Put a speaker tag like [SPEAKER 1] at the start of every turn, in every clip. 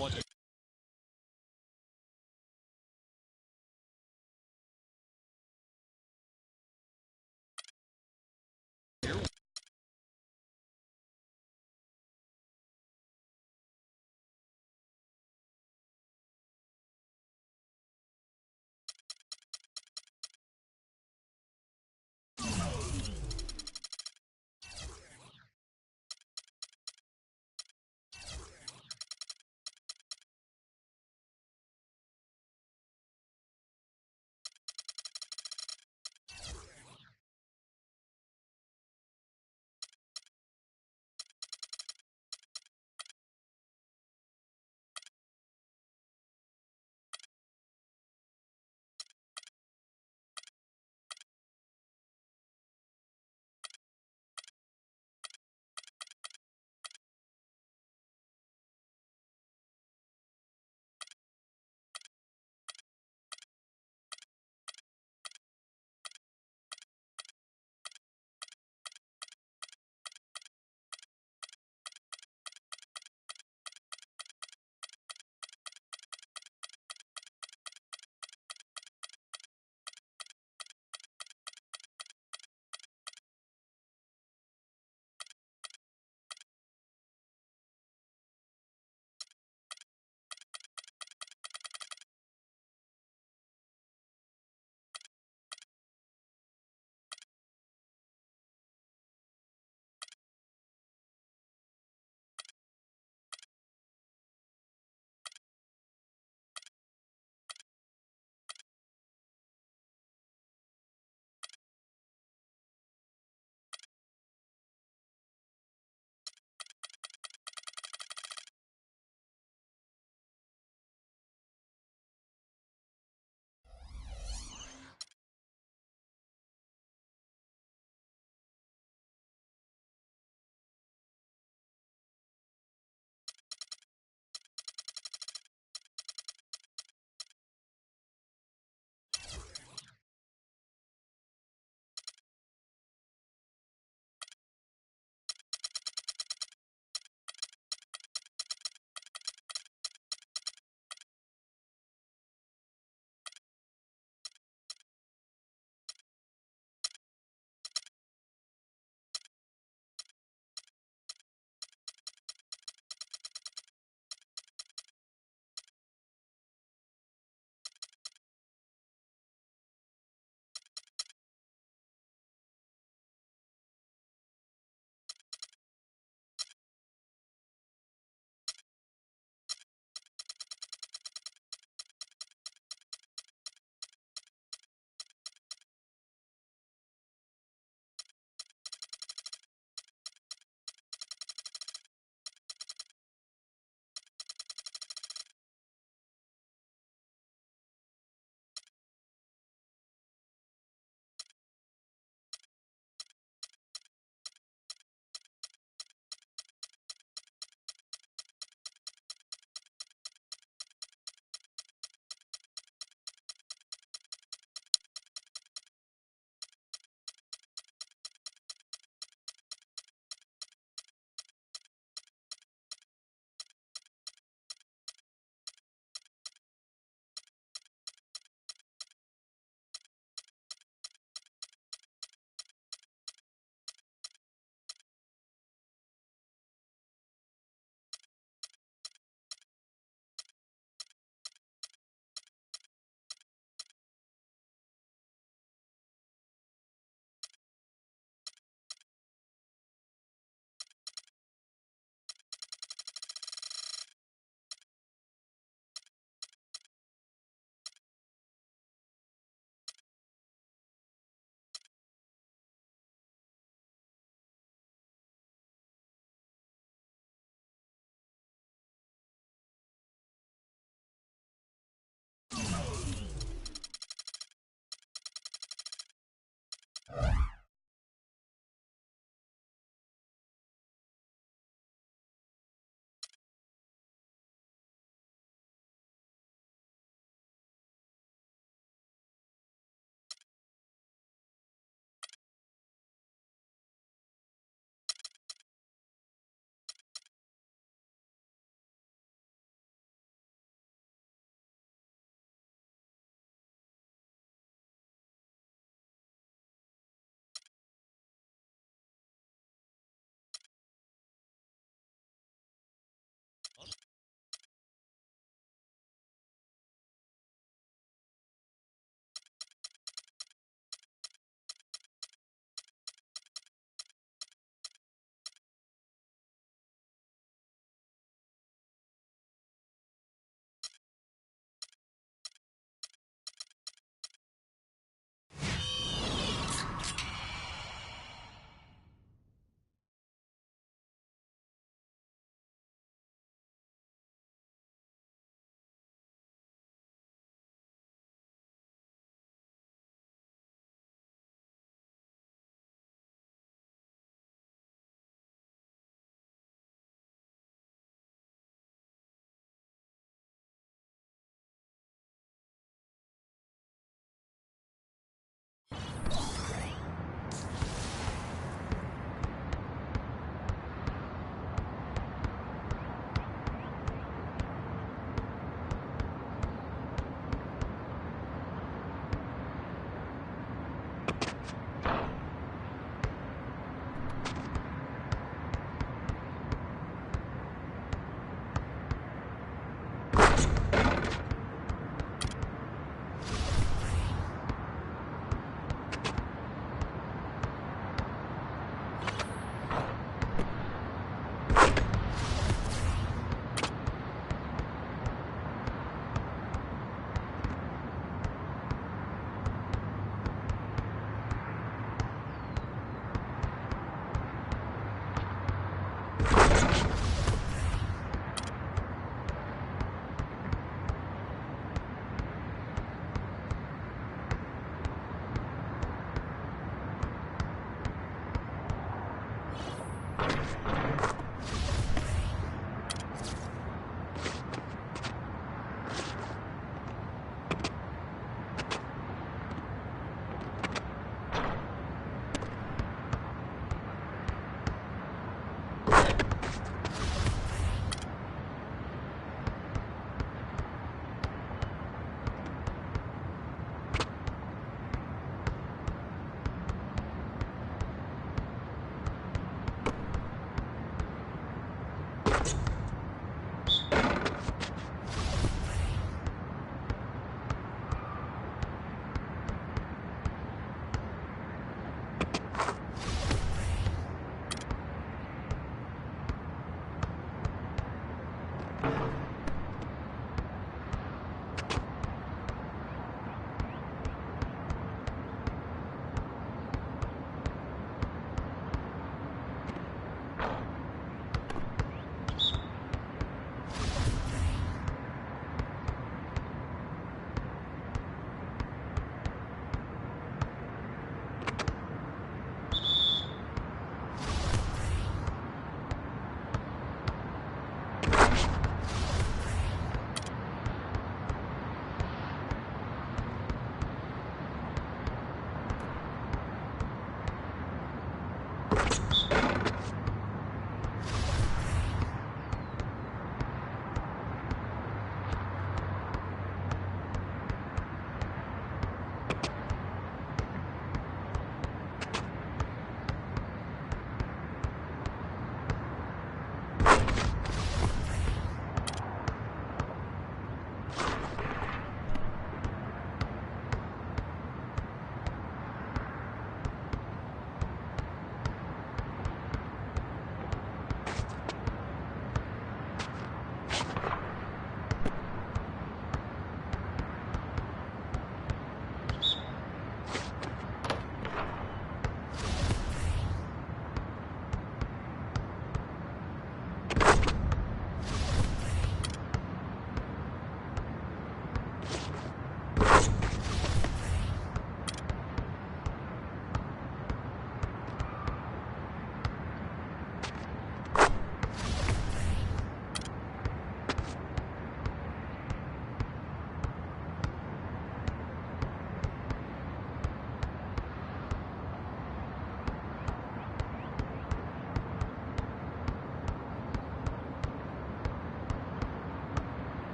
[SPEAKER 1] What?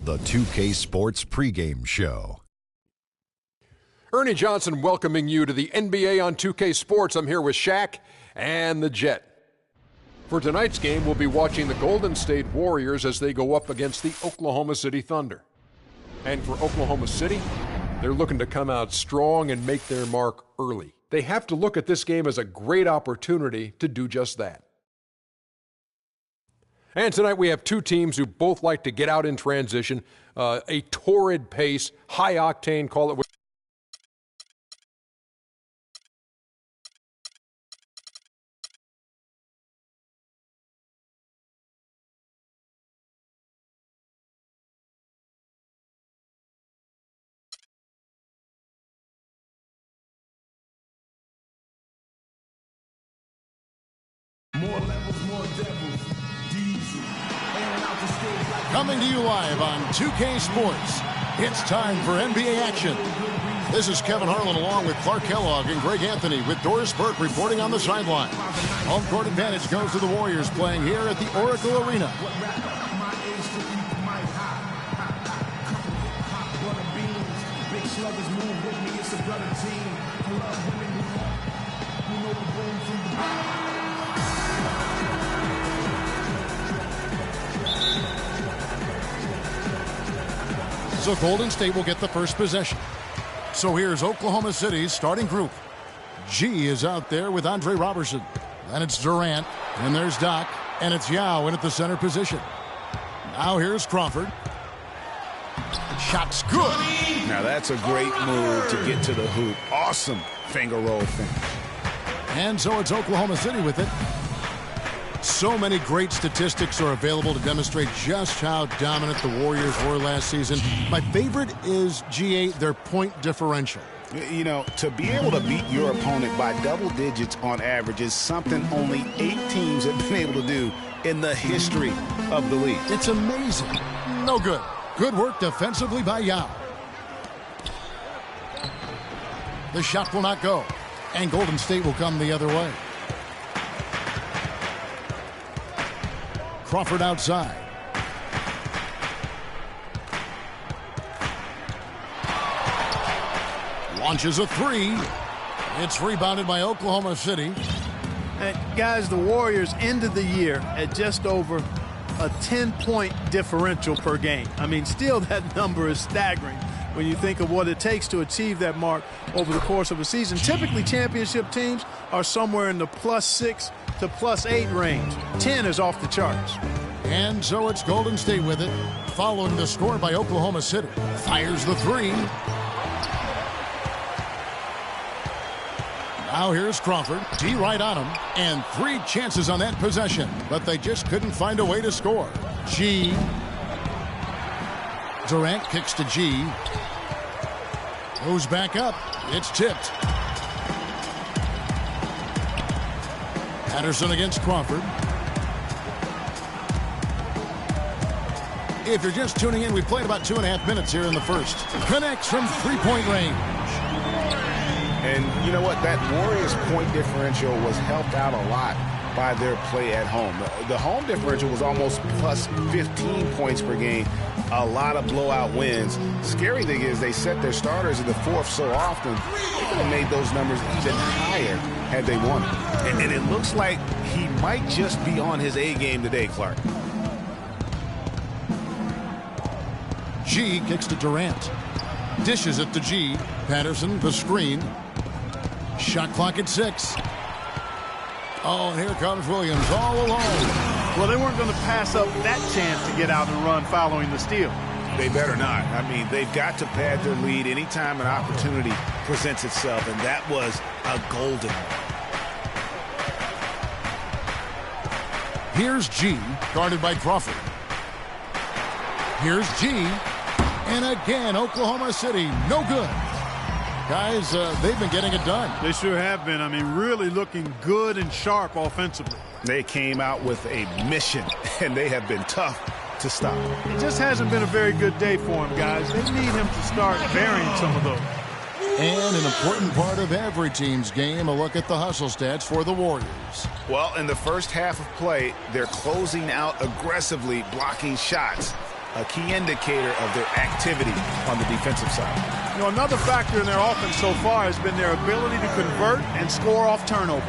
[SPEAKER 1] The 2K Sports pregame show.
[SPEAKER 2] Ernie Johnson welcoming you to the NBA on 2K Sports. I'm here with Shaq and the Jet. For tonight's game, we'll be watching the Golden State Warriors as they go up against the Oklahoma City Thunder. And for Oklahoma City, they're looking to come out strong and make their mark early. They have to look at this game as a great opportunity to do just that. And tonight we have two teams who both like to get out in transition, a torrid pace, high octane, call it.
[SPEAKER 3] More levels, more devils.
[SPEAKER 4] Coming to you live on 2K Sports, it's time for NBA action. This is Kevin Harlan along with Clark Kellogg and Greg Anthony with Doris Burke reporting on the sideline. Home court advantage goes to the Warriors playing here at the Oracle Arena. So Golden State will get the first possession. So here's Oklahoma City's starting group. G is out there with Andre Robertson. And it's Durant. And there's Doc. And it's Yao in at the center position. Now here's Crawford. Shot's good.
[SPEAKER 5] Now that's a great move to get to the hoop. Awesome finger roll thing.
[SPEAKER 4] And so it's Oklahoma City with it. So many great statistics are available to demonstrate just how dominant the Warriors were last season. My favorite is, G8, their point differential.
[SPEAKER 5] You know, to be able to beat your opponent by double digits on average is something only 8 teams have been able to do in the history of the league.
[SPEAKER 4] It's amazing. No good. Good work defensively by Yao. The shot will not go. And Golden State will come the other way. Crawford outside. Launches a three. It's rebounded by Oklahoma City.
[SPEAKER 6] Guys, the Warriors ended the year at just over a 10-point differential per game. I mean, still that number is staggering when you think of what it takes to achieve that mark over the course of a season. Typically, championship teams are somewhere in the +6 to +8 range. 10 is off the charts.
[SPEAKER 4] And so it's Golden State with it, following the score by Oklahoma City. Fires the three. Now here's Crawford. G right on him. And 3 chances on that possession, but they just couldn't find a way to score. G. Durant kicks to G. Goes back up. It's tipped. Patterson against Crawford. If you're just tuning in, we played about 2.5 minutes here in the first. Connects from 3-point range.
[SPEAKER 5] And you know what? That Warriors point differential was helped out a lot by their play at home. The home differential was almost +15 points per game. A lot of blowout wins. Scary thing is they set their starters in the fourth so often, they could have made those numbers even higher had they won. And it looks like he might just be on his A game today, Clark.
[SPEAKER 4] G kicks to Durant. Dishes it to G. Patterson, the screen. Shot clock at 6. Oh, and here comes Williams all alone.
[SPEAKER 6] Well, they weren't going to pass up that chance to get out and run following the steal.
[SPEAKER 5] They better not. I mean, they've got to pad their lead anytime an opportunity presents itself, and that was a golden one.
[SPEAKER 4] Here's G, guarded by Crawford. Here's G, and again, Oklahoma City, no good. Guys, they've been getting it done.
[SPEAKER 6] They sure have been. I mean, really looking good and sharp offensively.
[SPEAKER 5] They came out with a mission, and they have been tough to stop.
[SPEAKER 6] It just hasn't been a very good day for him, guys. They need him to start burying some of those.
[SPEAKER 4] And an important part of every team's game, a look at the hustle stats for the Warriors.
[SPEAKER 5] Well, in the first half of play, they're closing out aggressively, blocking shots. a key indicator of their activity on the defensive side.
[SPEAKER 6] You know, another factor in their offense so far has been their ability to convert and score off turnovers.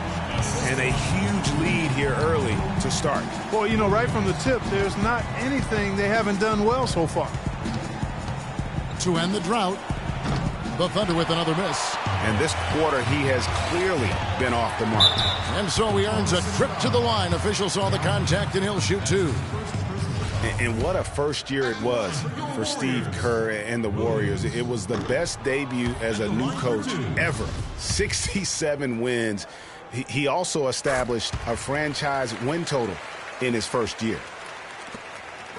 [SPEAKER 5] And a huge lead here early to start.
[SPEAKER 6] Well, you know, right from the tip, there's not anything they haven't done well so far.
[SPEAKER 4] To end the drought, the Thunder with another miss.
[SPEAKER 5] And this quarter, he has clearly been off the mark.
[SPEAKER 4] And so he earns a trip to the line. Officials saw the contact, and he'll shoot two.
[SPEAKER 5] And what a first year it was for Steve Kerr and the Warriors. It was the best debut as a new coach ever. 67 wins. He also established a franchise win total in his first year.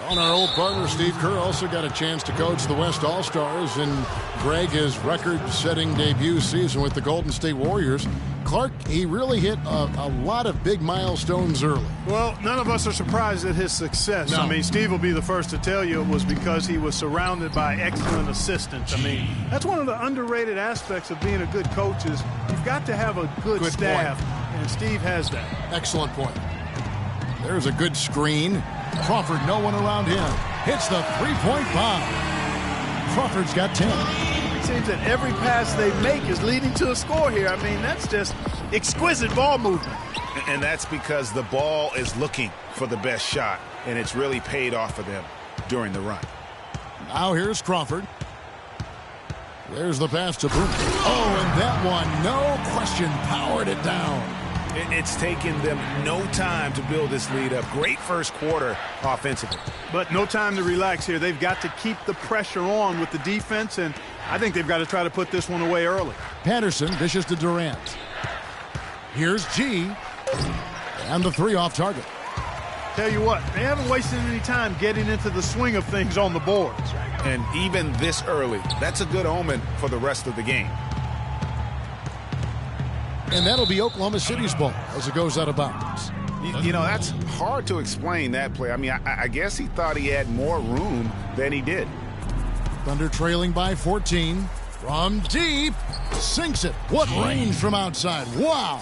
[SPEAKER 4] On our old partner, Steve Kerr, also got a chance to coach the West All-Stars, and Greg, his record-setting debut season with the Golden State Warriors. Clark, he really hit a lot of big milestones early.
[SPEAKER 6] Well, none of us are surprised at his success.
[SPEAKER 4] No.
[SPEAKER 6] I mean, Steve will be the first to tell you it was because he was surrounded by excellent assistants. I mean, that's one of the underrated aspects of being a good coach is you've got to have a good staff, and Steve has that.
[SPEAKER 4] Excellent point. There's a good screen. Crawford, no one around him. Hits the three-point bomb. Crawford's got 10.
[SPEAKER 6] It seems that every pass they make is leading to a score here. I mean, that's just exquisite ball movement.
[SPEAKER 5] And that's because the ball is looking for the best shot, and it's really paid off for them during the run.
[SPEAKER 4] Now here's Crawford. There's the pass to Boone. Oh, and that one, no question, powered it down.
[SPEAKER 5] It's taken them no time to build this lead up. Great first quarter offensively.
[SPEAKER 6] But no time to relax here. They've got to keep the pressure on with the defense, and I think they've got to try to put this one away early.
[SPEAKER 4] Patterson dishes to Durant. Here's G. And the three off target.
[SPEAKER 6] Tell you what, they haven't wasted any time getting into the swing of things on the boards.
[SPEAKER 5] And even this early, that's a good omen for the rest of the game.
[SPEAKER 4] And that'll be Oklahoma City's ball as it goes out of bounds.
[SPEAKER 5] You know, that's hard to explain that play. I mean, I guess he thought he had more room than he did.
[SPEAKER 4] Thunder trailing by 14. From deep. Sinks it. What range from outside. Wow.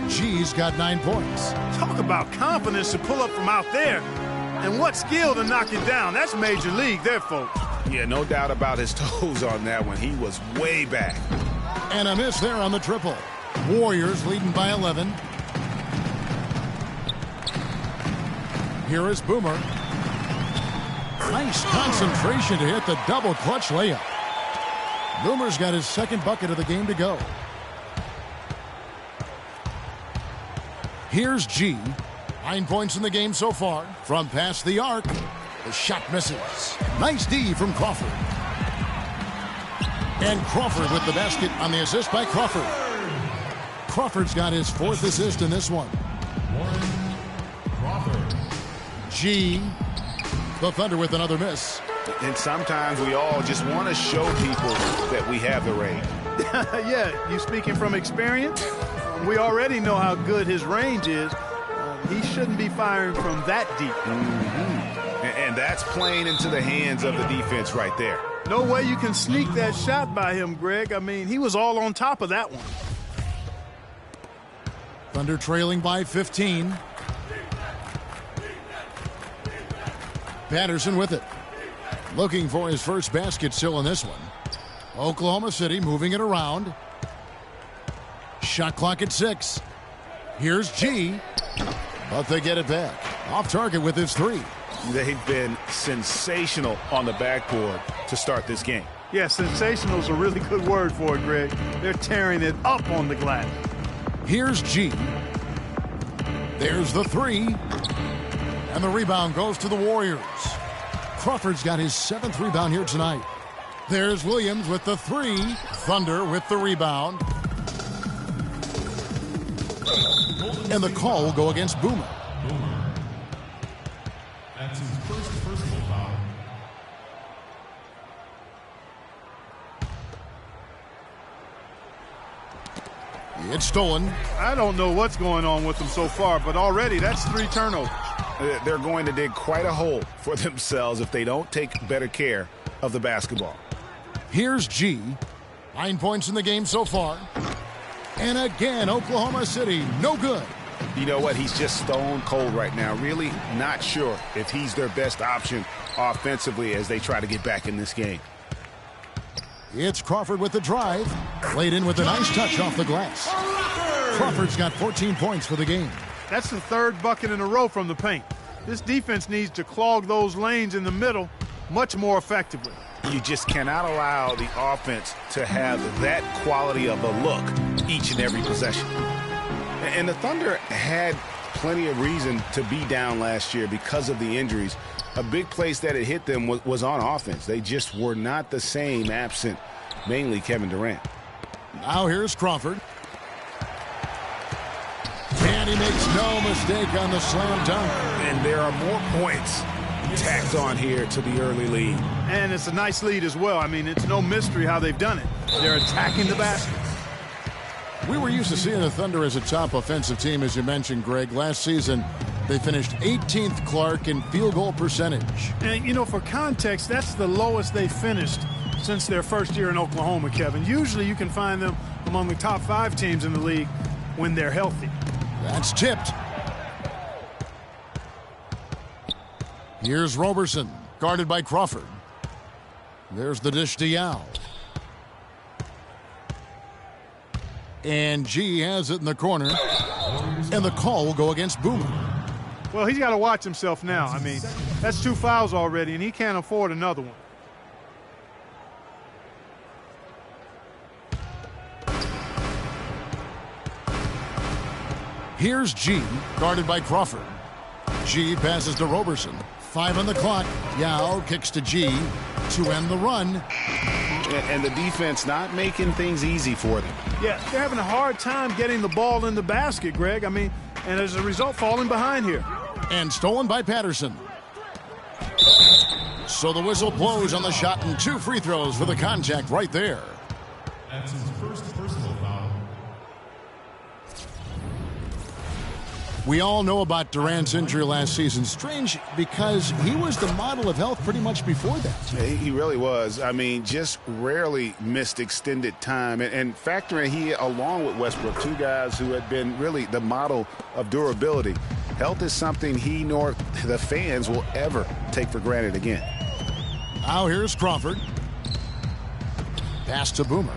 [SPEAKER 4] G's got 9 points.
[SPEAKER 6] Talk about confidence to pull up from out there. And what skill to knock it down. That's major league there, folks.
[SPEAKER 5] Yeah, no doubt about his toes on that one. He was way back.
[SPEAKER 4] And a miss there on the triple. Warriors leading by 11. Here is Boomer. Nice concentration to hit the double clutch layup. Boomer's got his second bucket of the game to go. Here's G. 9 points in the game so far. From past the arc, the shot misses. Nice D from Crawford. And Crawford with the basket on the assist by Crawford. Crawford's got his 4th assist in this one.
[SPEAKER 3] Crawford.
[SPEAKER 4] G. The Thunder with another miss.
[SPEAKER 5] And sometimes we all just want to show people that we have the range.
[SPEAKER 6] Yeah, you speaking from experience? We already know how good his range is. He shouldn't be firing from that deep.
[SPEAKER 5] And that's playing into the hands of the defense right there.
[SPEAKER 6] No way you can sneak that shot by him, Greg. I mean, he was all on top of that one.
[SPEAKER 4] Thunder trailing by 15. Patterson with it. Looking for his first basket still in this one. Oklahoma City moving it around. Shot clock at 6. Here's G. But they get it back. Off target with his 3.
[SPEAKER 5] They've been sensational on the backboard to start this game.
[SPEAKER 6] Yeah, sensational is a really good word for it, Greg. They're tearing it up on the glass.
[SPEAKER 4] Here's G. There's the 3. And the rebound goes to the Warriors. Crawford's got his 7th rebound here tonight. There's Williams with the 3. Thunder with the rebound. And the call will go against Boomer.
[SPEAKER 3] That's his first personal foul.
[SPEAKER 4] It's stolen.
[SPEAKER 6] I don't know what's going on with them so far, but already that's 3 turnovers.
[SPEAKER 5] They're going to dig quite a hole for themselves if they don't take better care of the basketball.
[SPEAKER 4] Here's G. 9 points in the game so far. And again, Oklahoma City, no good.
[SPEAKER 5] You know what? He's just stone cold right now. Really not sure if he's their best option offensively as they try to get back in this game.
[SPEAKER 4] It's Crawford with the drive. Laid in with a nice touch off the glass. Crawford's got 14 points for the game.
[SPEAKER 6] That's the third bucket in a row from the paint. This defense needs to clog those lanes in the middle much more effectively.
[SPEAKER 5] You just cannot allow the offense to have that quality of a look each and every possession. And the Thunder had plenty of reason to be down last year because of the injuries. A big place that it hit them was on offense. They just were not the same absent mainly Kevin Durant.
[SPEAKER 4] Now here's Crawford. And he makes no mistake on the slam dunk.
[SPEAKER 5] And there are more points tacked on here to the early lead.
[SPEAKER 6] And it's a nice lead as well. I mean, it's no mystery how they've done it. They're attacking the basket.
[SPEAKER 4] We were used to seeing the Thunder as a top offensive team, as you mentioned, Greg. Last season, they finished 18th, Clark, in field goal percentage.
[SPEAKER 6] And, you know, for context, that's the lowest they finished since their first year in Oklahoma, Kevin. Usually you can find them among the top 5 teams in the league when they're healthy.
[SPEAKER 4] That's tipped. Here's Roberson, guarded by Crawford. There's the dish to Yao. And G has it in the corner. And the call will go against Boomer.
[SPEAKER 6] Well, he's got to watch himself now. I mean, that's 2 fouls already, and he can't afford another one.
[SPEAKER 4] Here's G, guarded by Crawford. G passes to Roberson. 5 on the clock. Yao kicks to G to end the run.
[SPEAKER 5] And the defense not making things easy for them.
[SPEAKER 6] Yeah, they're having a hard time getting the ball in the basket, Greg. I mean, and as a result, falling behind here.
[SPEAKER 4] And stolen by Patterson. So the whistle blows on the shot and 2 free throws for the contact right there.
[SPEAKER 3] That's his first personal foul.
[SPEAKER 4] We all know about Durant's injury last season. Strange because he was the model of health pretty much before that.
[SPEAKER 5] He really was. I mean, just rarely missed extended time. And factoring he, along with Westbrook, 2 guys who had been really the model of durability. Health is something he nor the fans will ever take for granted again.
[SPEAKER 4] Now here's Crawford. Pass to Boomer.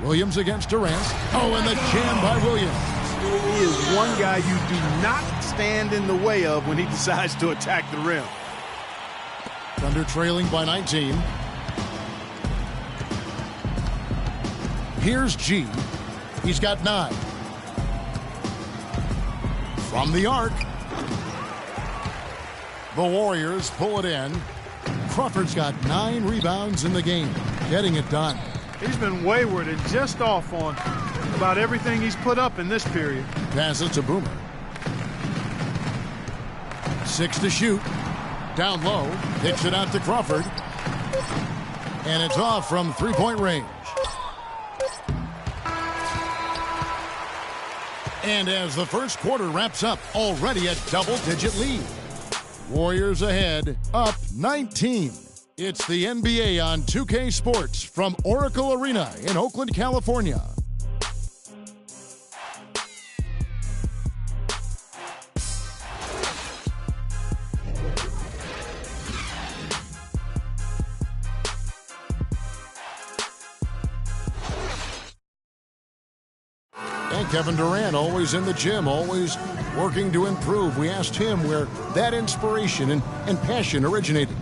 [SPEAKER 4] Williams against Durant. Oh, and the jam by Williams.
[SPEAKER 6] He is one guy you do not stand in the way of when he decides to attack the rim.
[SPEAKER 4] Thunder trailing by 19. Here's G. He's got 9. From the arc. The Warriors pull it in. Crawford's got 9 rebounds in the game, getting it done.
[SPEAKER 6] He's been wayward and just off on about everything he's put up in this period.
[SPEAKER 4] Passes to Boomer. 6 to shoot. Down low. Kicks it out to Crawford. And it's off from 3-point range. And as the first quarter wraps up, already a double-digit lead. Warriors ahead, up 19. It's the NBA on 2K Sports from Oracle Arena in Oakland, California. And Kevin Durant, always in the gym, always working to improve. We asked him where that inspiration and passion originated.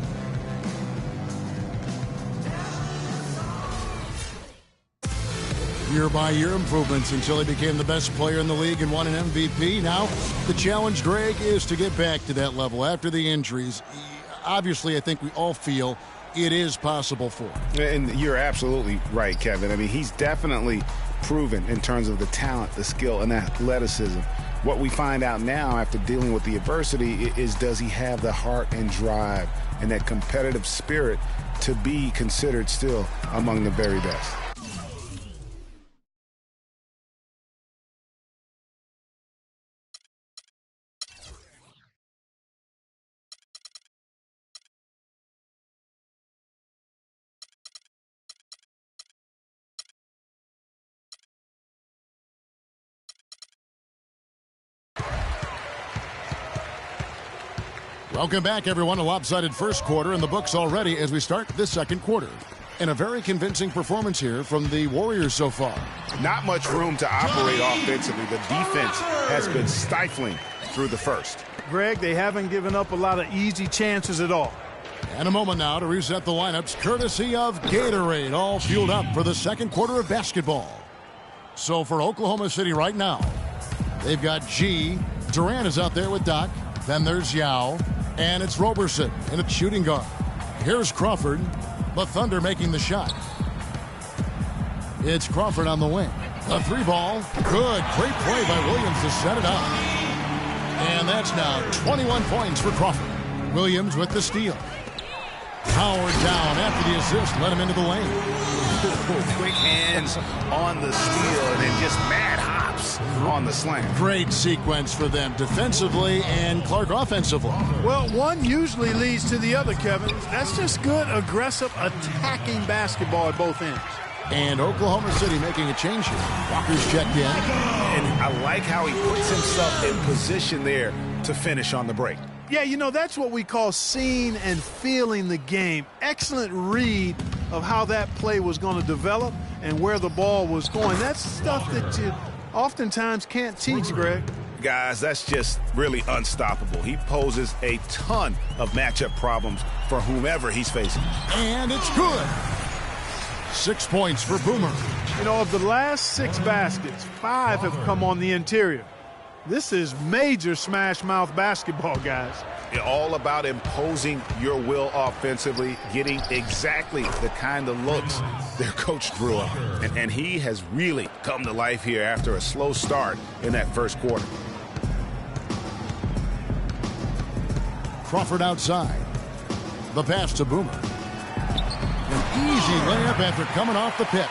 [SPEAKER 4] Year-by-year improvements until he became the best player in the league and won an MVP. Now, the challenge, Greg, is to get back to that level after the injuries. Obviously, I think we all feel it is possible for him.
[SPEAKER 5] And you're absolutely right, Kevin. I mean, he's definitely proven in terms of the talent, the skill, and athleticism. What we find out now after dealing with the adversity is, does he have the heart and drive and that competitive spirit to be considered still among the very best?
[SPEAKER 4] Welcome back, everyone. A lopsided first quarter in the books already as we start this second quarter. And a very convincing performance here from the Warriors so far.
[SPEAKER 5] Not much room to operate offensively. The defense has been stifling through the first.
[SPEAKER 6] Greg, they haven't given up a lot of easy chances at all.
[SPEAKER 4] And a moment now to reset the lineups, courtesy of Gatorade, all fueled up for the second quarter of basketball. So for Oklahoma City right now, they've got G. Durant is out there with Doc. Then there's Yao. And it's Roberson in a shooting guard. Here's Crawford. The Thunder making the shot. It's Crawford on the wing. A three ball. Good. Great play by Williams to set it up. And that's now 21 points for Crawford. Williams with the steal. Howard down after the assist. Let him into the lane.
[SPEAKER 5] Quick hands on the steal and then just mad hops on the slam.
[SPEAKER 4] Great sequence for them defensively and Clark offensively.
[SPEAKER 6] Well, one usually leads to the other, Kevin. That's just good, aggressive, attacking basketball at both ends.
[SPEAKER 4] And Oklahoma City making a change here. Walker's checked in.
[SPEAKER 5] And I like how he puts himself in position there to finish on the break.
[SPEAKER 6] Yeah, you know, that's what we call seeing and feeling the game. Excellent read of how that play was going to develop and where the ball was going. That's stuff that you oftentimes can't teach, Greg.
[SPEAKER 5] Guys, that's just really unstoppable. He poses a ton of matchup problems for whomever he's facing.
[SPEAKER 4] And it's good. 6 points for Boomer.
[SPEAKER 6] You know, of the last 6 baskets, 5 have come on the interior. This is major smash-mouth basketball, guys.
[SPEAKER 5] All about imposing your will offensively, getting exactly the kind of looks their coach drew up. And he has really come to life here after a slow start in that first quarter.
[SPEAKER 4] Crawford outside. The pass to Boomer. An easy layup after coming off the pick.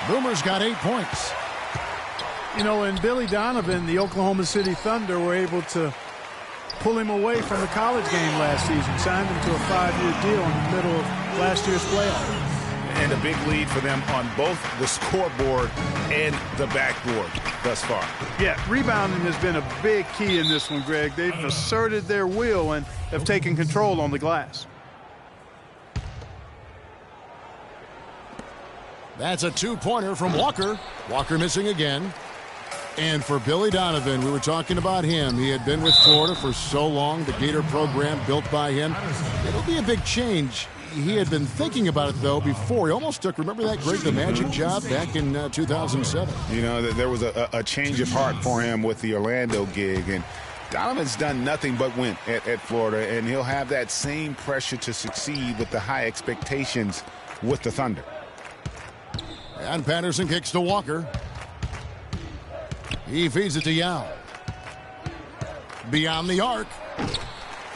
[SPEAKER 4] Boomer's got 8 points.
[SPEAKER 6] You know, and Billy Donovan, the Oklahoma City Thunder, were able to pull him away from the college game last season, signed him to a 5-year deal in the middle of last year's playoff.
[SPEAKER 5] And a big lead for them on both the scoreboard and the backboard thus far.
[SPEAKER 6] Yeah, rebounding has been a big key in this one, Greg. They've asserted their will and have taken control on the glass.
[SPEAKER 4] That's a 2-pointer from Walker. Walker missing again. And for Billy Donovan, we were talking about him. He had been with Florida for so long, the Gator program built by him. It'll be a big change. He had been thinking about it, though, before. He almost took, remember that Greg the Magic job back in 2007?
[SPEAKER 5] You know, there was a change of heart for him with the Orlando gig. And Donovan's done nothing but win at Florida, and he'll have that same pressure to succeed with the high expectations with the Thunder.
[SPEAKER 4] And Patterson kicks to Walker. He feeds it to Yao. Beyond the arc.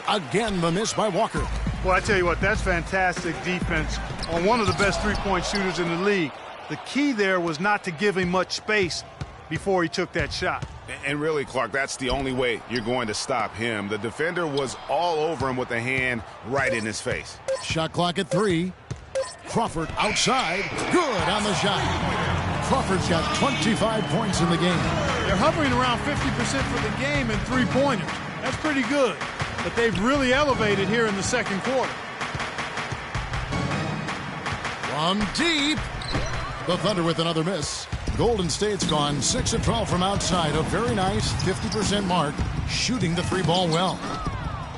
[SPEAKER 4] Again, the miss by Walker.
[SPEAKER 6] Well, I tell you what, that's fantastic defense on one of the best three-point shooters in the league. The key there was not to give him much space before he took that shot.
[SPEAKER 5] And really, Clark, that's the only way you're going to stop him. The defender was all over him with a hand right in his face.
[SPEAKER 4] Shot clock at 3. Crawford outside. Good on the shot. Crawford's got 25 points in the game.
[SPEAKER 6] They're hovering around 50% for the game in three-pointers. That's pretty good. But they've really elevated here in the second quarter.
[SPEAKER 4] From deep. The Thunder with another miss. Golden State's gone 6 of 12 from outside. A very nice 50% mark. Shooting the 3-ball well.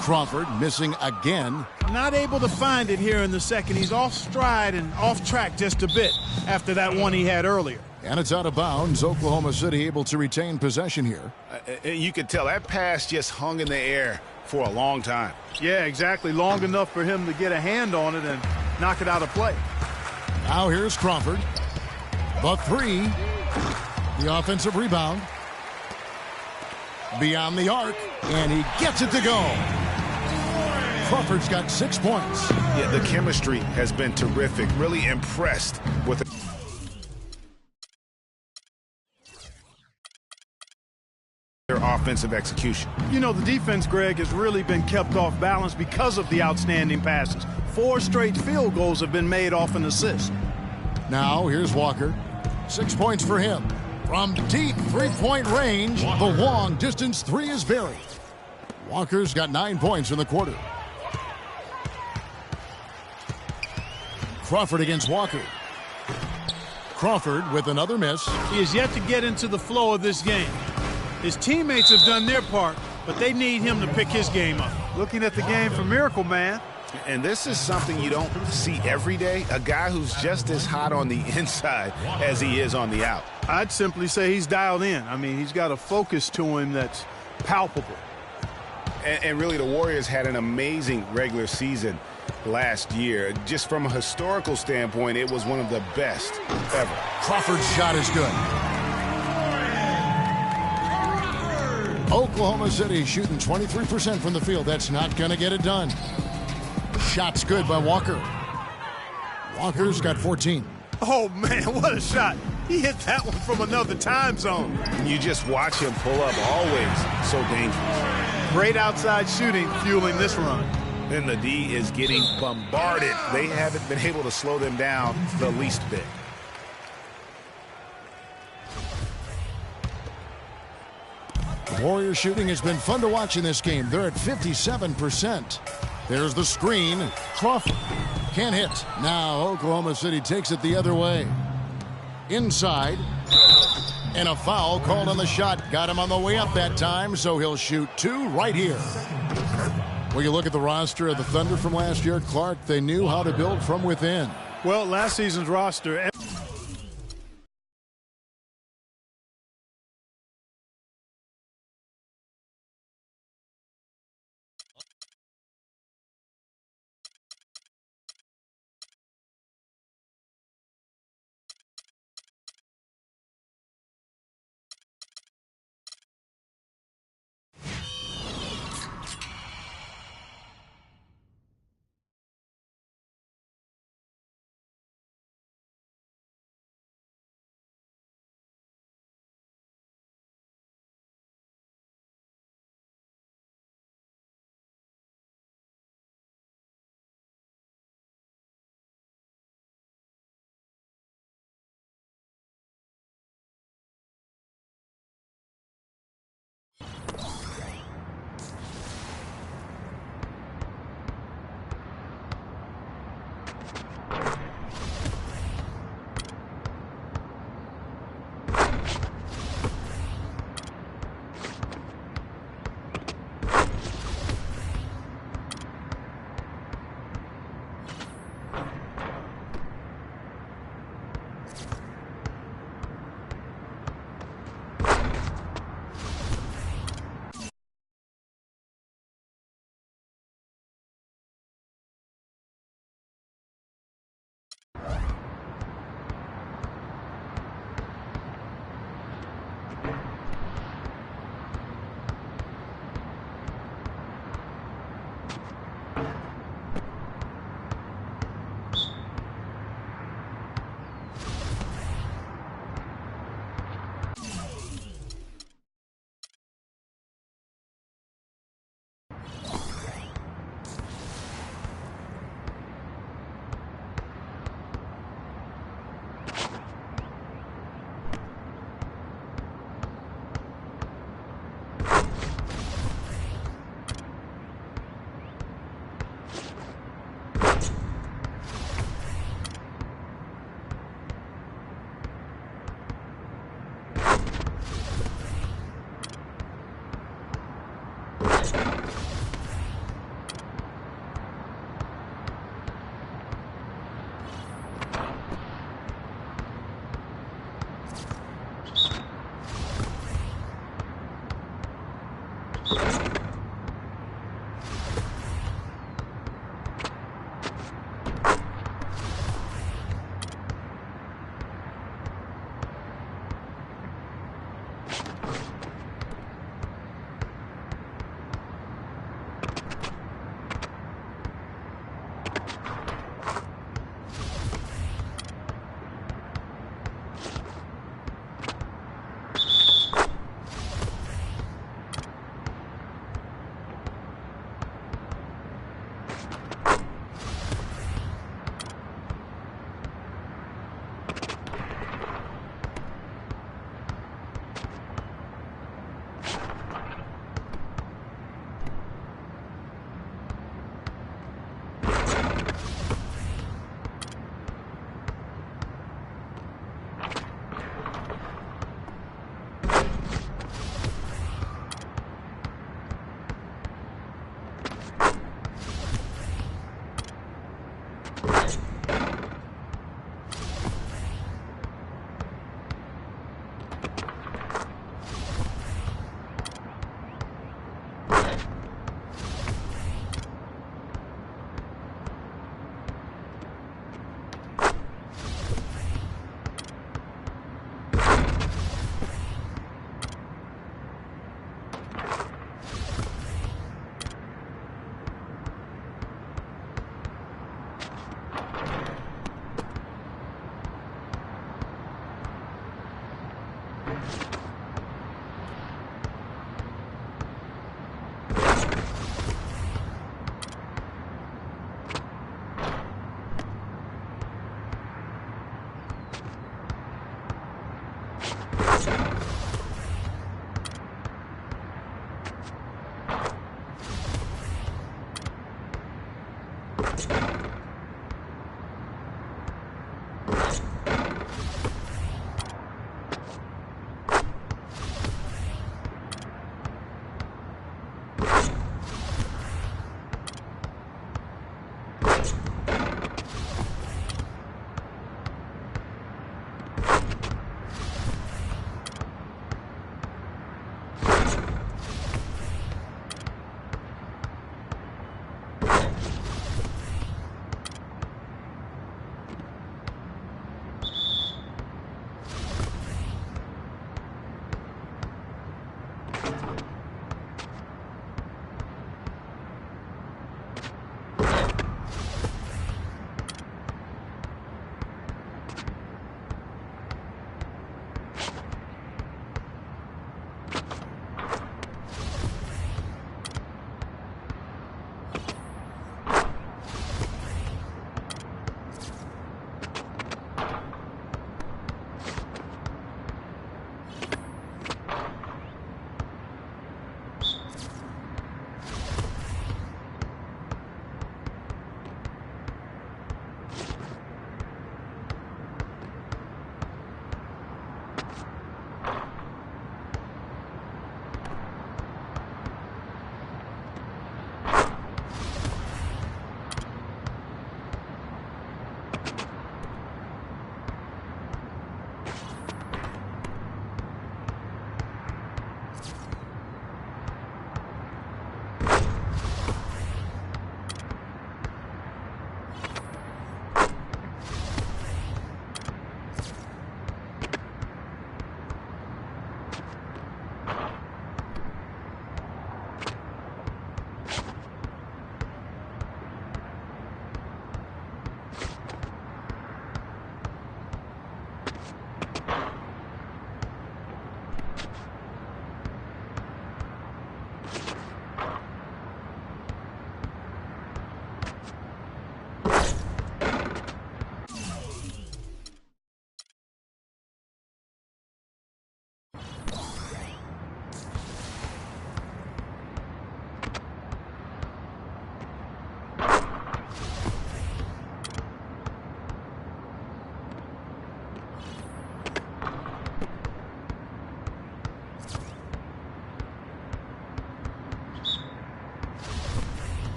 [SPEAKER 4] Crawford missing again.
[SPEAKER 6] Not able to find it here in the second. He's off stride and off track just a bit after that one he had earlier.
[SPEAKER 4] And it's out of bounds. Oklahoma City able to retain possession here.
[SPEAKER 5] You could tell that pass just hung in the air for a long time.
[SPEAKER 6] Yeah, exactly. Long enough for him to get a hand on it and knock it out of play.
[SPEAKER 4] Now here's Crawford. The 3. The offensive rebound. Beyond the arc. And he gets it to go. Crawford's got 6 points.
[SPEAKER 5] Yeah, the chemistry has been terrific. Really impressed with their offensive execution.
[SPEAKER 6] You know, the defense, Greg, has really been kept off balance because of the outstanding passes. 4 straight field goals have been made off an assist.
[SPEAKER 4] Now here's Walker. 6 points for him. From deep 3-point range, the long distance 3 is buried. Walker's got 9 points in the quarter. Crawford against Walker. Crawford with another miss.
[SPEAKER 6] He has yet to get into the flow of this game. His teammates have done their part, but they need him to pick his game up. Looking at the game for Miracle Man.
[SPEAKER 5] And this is something you don't see every day, a guy who's just as hot on the inside as he is on the out.
[SPEAKER 6] I'd simply say he's dialed in. I mean, he's got a focus to him that's palpable.
[SPEAKER 5] And really, the Warriors had an amazing regular season last year. Just from a historical standpoint, it was one of the best ever.
[SPEAKER 4] Crawford's shot is good. Oklahoma City shooting 23% from the field. That's not going to get it done. Shot's good by Walker. Walker's got 14.
[SPEAKER 6] Oh, man, what a shot. He hit that one from another time zone.
[SPEAKER 5] You just watch him pull up, always so dangerous.
[SPEAKER 6] Great outside shooting fueling this run.
[SPEAKER 5] And the D is getting bombarded. They haven't been able to slow them down the least bit.
[SPEAKER 4] Warrior shooting has been fun to watch in this game. They're at 57%. There's the screen. Crawford can't hit. Now Oklahoma City takes it the other way. Inside. And a foul called on the shot. Got him on the way up that time, so he'll shoot 2 right here. When you look at the roster of the Thunder from last year, Clark, they knew how to build from within.
[SPEAKER 6] Well, last season's roster